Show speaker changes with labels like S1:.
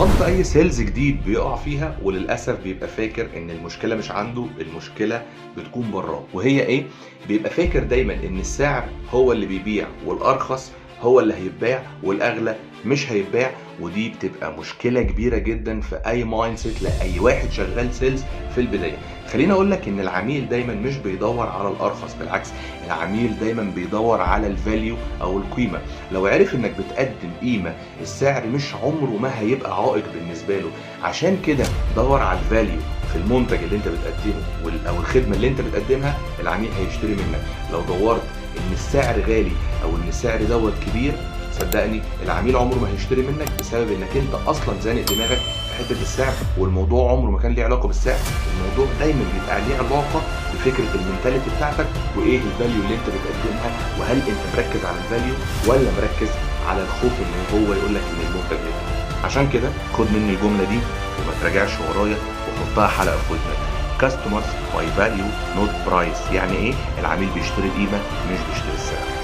S1: غلط اي سيلز جديد بيقع فيها، وللاسف بيبقى فاكر ان المشكله مش عنده، المشكله بتكون براه. وهي ايه؟ بيبقى فاكر دايما ان السعر هو اللي بيبيع، والارخص هو اللي هيتباع، والاغلى مش هيتباع. ودي بتبقى مشكله كبيره جدا في اي مايند سيت لاي واحد شغال سيلز في البدايه. خليني اقول لك ان العميل دايما مش بيدور على الارخص، بالعكس العميل دايما بيدور على الفاليو او القيمه. لو عرف انك بتقدم قيمه، السعر مش عمره ما هيبقى عائق بالنسبه له. عشان كده دور على الفاليو في المنتج اللي انت بتقدمه او الخدمه اللي انت بتقدمها، العميل هيشتري منك. لو دورت ان السعر غالي او ان السعر دوت كبير، صدقني العميل عمره ما هيشتري منك، بسبب انك انت اصلا زانق دماغك في حته السعر. والموضوع عمره ما كان ليه علاقه بالسعر، الموضوع دايما بيبقى ليه علاقه بفكره المنتاليتي بتاعتك، وايه الفاليو اللي انت بتقدمها، وهل انت مركز على الفاليو ولا مركز على الخوف ان هو يقول لك ان المنتج غالي. عشان كده خد مني الجمله دي وما تراجعش ورايا، وحطها حلقه في ودنك. كاستمرز باي فاليو نوت برايس. يعني ايه؟ العميل بيشتري قيمه مش بيشتري السعر.